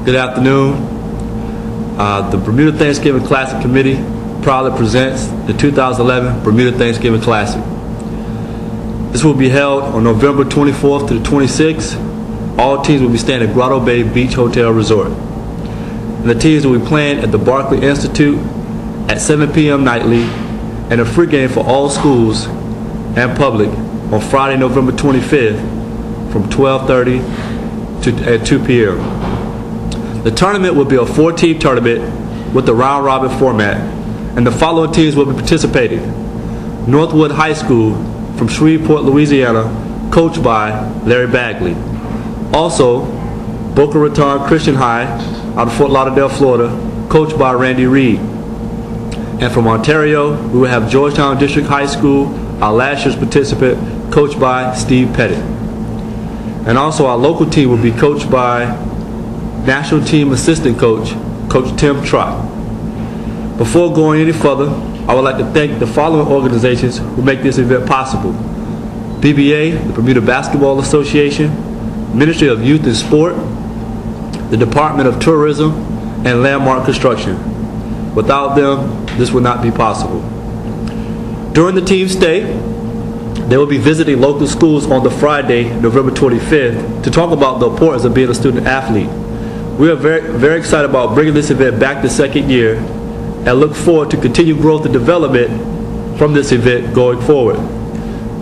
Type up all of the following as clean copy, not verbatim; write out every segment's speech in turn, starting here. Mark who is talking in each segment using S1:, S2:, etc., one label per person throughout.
S1: Good afternoon. The Bermuda Thanksgiving Classic Committee proudly presents the 2011 Bermuda Thanksgiving Classic. This will be held on November 24th to the 26th. All teams will be staying at Grotto Bay Beach Hotel Resort. And the teams will be playing at the Barclay Institute at 7 p.m. nightly, and a free game for all schools and public on Friday, November 25th from 12:30 to 2 p.m. The tournament will be a 4-team tournament with the round-robin format, and the following teams will be participating. Northwood High School from Shreveport, Louisiana, coached by Larry Bagley. Also, Boca Raton Christian High out of Fort Lauderdale, Florida, coached by Randy Reed. And from Ontario, we will have Georgetown District High School, our last year's participant, coached by Steve Pettit. And also our local team will be coached by National Team Assistant Coach, Coach Tim Trott. Before going any further, I would like to thank the following organizations who make this event possible: BBA, the Bermuda Basketball Association, Ministry of Youth and Sport, the Department of Tourism, and Landmark Construction. Without them, this would not be possible. During the team stay, they will be visiting local schools on the Friday, November 25th, to talk about the importance of being a student athlete. We are very excited about bringing this event back the second year and look forward to continued growth and development from this event going forward.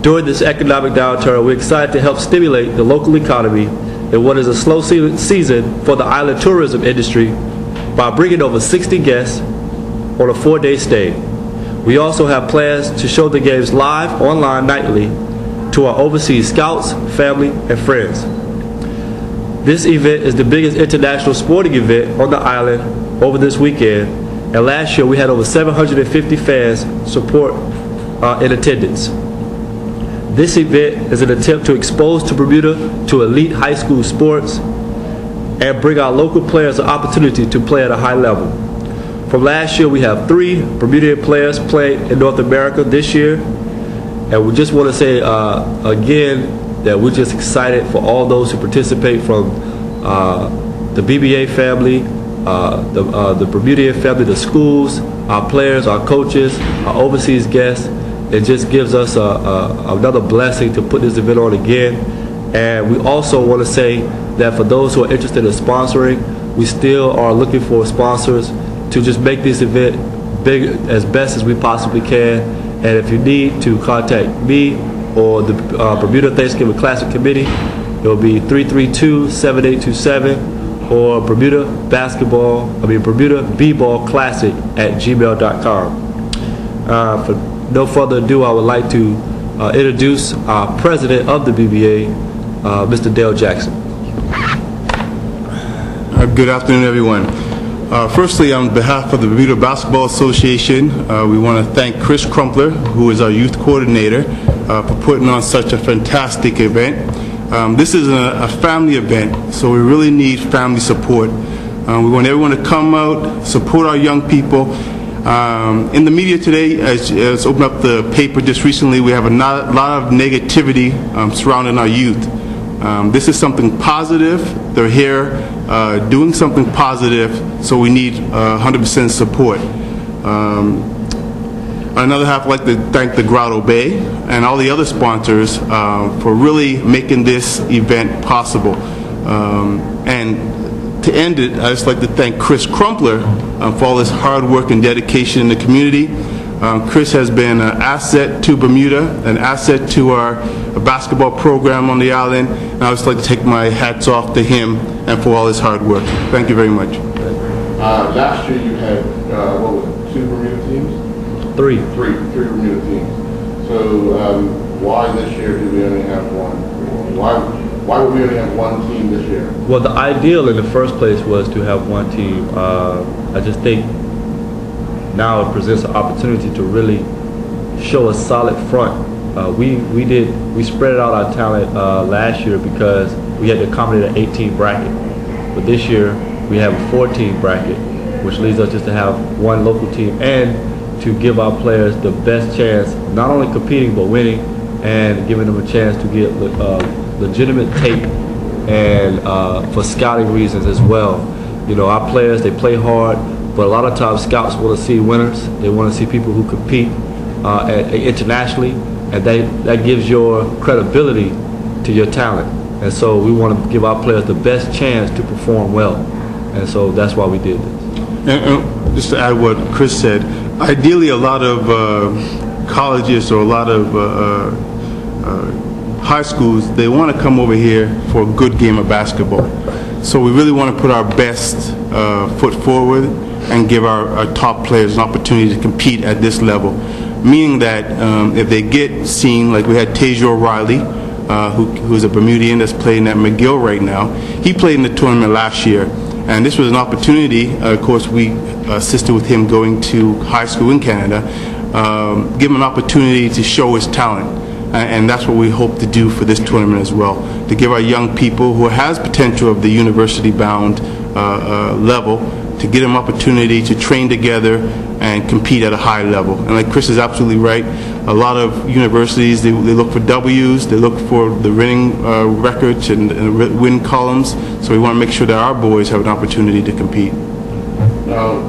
S1: During this economic downturn, we're excited to help stimulate the local economy in what is a slow season for the island tourism industry by bringing over 60 guests on a 4-day stay. We also have plans to show the games live online nightly to our overseas scouts, family, and friends. This event is the biggest international sporting event on the island over this weekend, and last year we had over 750 fans support in attendance. This event is an attempt to expose to Bermuda to elite high school sports and bring our local players an opportunity to play at a high level. From last year, we have 3 Bermudian players playing in North America this year, and we just want to say again that we're just excited for all those who participate from the BBA family, the Bermudian family, the schools, our players, our coaches, our overseas guests. It just gives us another blessing to put this event on again. And we also want to say that for those who are interested in sponsoring, we still are looking for sponsors to just make this event big as best as we possibly can. And if you need to contact me or the Bermuda Thanksgiving Classic Committee, it will be 332-7827 or Bermuda B-Ball Classic at gmail.com. For no further ado, I would like to introduce our president of the BBA, Mr. Dale Jackson.
S2: Good afternoon, everyone. Firstly, on behalf of the Bermuda Basketball Association, we want to thank Chris Crumpler, who is our youth coordinator, for putting on such a fantastic event. This is a family event, so we really need family support. We want everyone to come out, support our young people. In the media today, as opened up the paper just recently, we have a lot of negativity surrounding our youth. This is something positive. They're here doing something positive, so we need 100% support. On another half, I'd like to thank the Grotto Bay and all the other sponsors for really making this event possible. And to end it, I'd just like to thank Chris Crumpler for all his hard work and dedication in the community. Chris has been an asset to Bermuda, an asset to our basketball program on the island, and I would just like to take my hats off to him and for all his hard work. Thank you very much.
S3: Last year you had, what was it, 2 Bermuda teams?
S1: 3
S3: Bermuda teams. So why this year do we only have 1? Why would we only have 1 team this year?
S1: Well, the ideal in the first place was to have 1 team. I just think now it presents an opportunity to really show a solid front. We spread out our talent last year because we had to accommodate an 18 bracket. But this year we have a 14 bracket, which leads us just to have 1 local team and to give our players the best chance, not only competing but winning, and giving them a chance to get legitimate tape and for scouting reasons as well. You know, our players, they play hard, but a lot of times scouts want to see winners. They want to see people who compete internationally, and that gives your credibility to your talent. And so we want to give our players the best chance to perform well. And so that's why we did this.
S2: And just to add what Chris said, ideally a lot of colleges or a lot of high schools, they want to come over here for a good game of basketball. So we really want to put our best foot forward and give our top players an opportunity to compete at this level. Meaning that if they get seen, like we had Tasia Riley, who's a Bermudian that's playing at McGill right now. He played in the tournament last year. And this was an opportunity, of course, we assisted with him going to high school in Canada, give him an opportunity to show his talent. And that's what we hope to do for this tournament as well, to give our young people who has potential of the university-bound level, to get them opportunity to train together and compete at a high level. And like Chris is absolutely right, a lot of universities, they look for W's, they look for the winning records and win columns, so we want to make sure that our boys have an opportunity to compete.
S3: Now,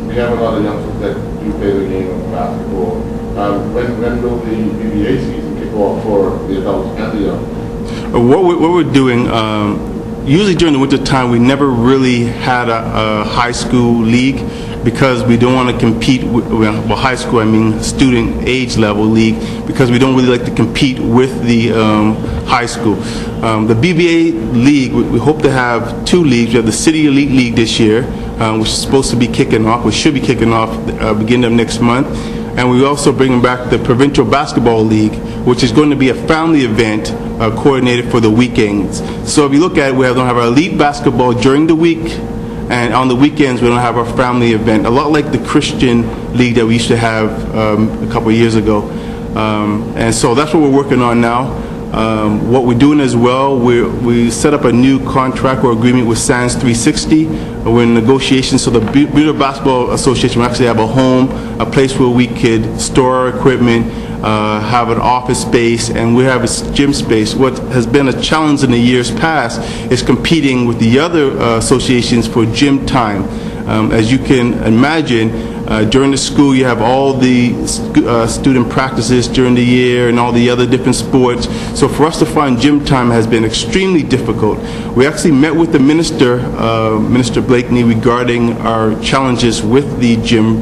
S3: we have a lot of youngsters that do play the game of basketball. When will the BBA season kick off for the adults and the young?
S2: What we're doing, usually during the winter time, we never really had a high school league because we don't want to compete with, well, high school, I mean student age level league, because we don't really like to compete with the high school. The BBA league, we hope to have two leagues. We have the City Elite League this year, which is supposed to be kicking off, which should be kicking off beginning of next month. And we're also bringing back the Provincial Basketball League, which is going to be a family event coordinated for the weekends. So if you look at it, we don't have our elite basketball during the week, and on the weekends we don't have our family event. A lot like the Christian League that we used to have a couple of years ago. And so that's what we're working on now. What we're doing as well, we set up a new contract or agreement with Sands 360. We're in negotiations, so the Bermuda Basketball Association will actually have a home, a place where we could store our equipment, have an office space, and we have a gym space. What has been a challenge in the years past is competing with the other associations for gym time. As you can imagine, during the school you have all the student practices during the year and all the other different sports. So for us to find gym time has been extremely difficult. We actually met with the minister, Minister Blakeney, regarding our challenges with the gym,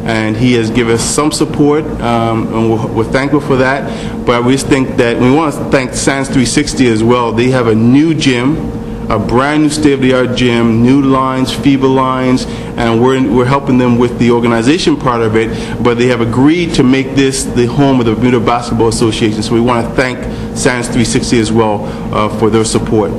S2: and he has given us some support, and we're thankful for that. But we just think that we want to thank Sands 360 as well. They have a new gym, a brand new state-of-the-art gym, new lines, FIBA lines, and we're helping them with the organization part of it, but they have agreed to make this the home of the Bermuda Basketball Association, so we want to thank Sands 360 as well for their support.